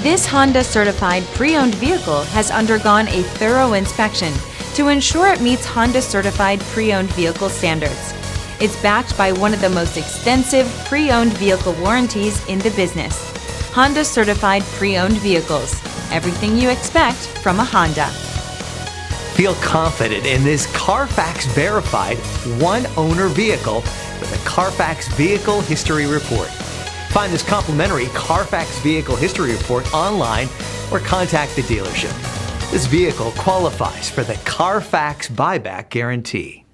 This Honda certified pre-owned vehicle has undergone a thorough inspection to ensure it meets Honda certified pre-owned vehicle standards. It's backed by one of the most extensive pre-owned vehicle warranties in the business. Honda certified pre-owned vehicles. Everything you expect from a Honda. Feel confident in this Carfax verified one-owner vehicle with a Carfax Vehicle History Report. Find this complimentary Carfax Vehicle History Report online or contact the dealership. This vehicle qualifies for the Carfax Buyback Guarantee.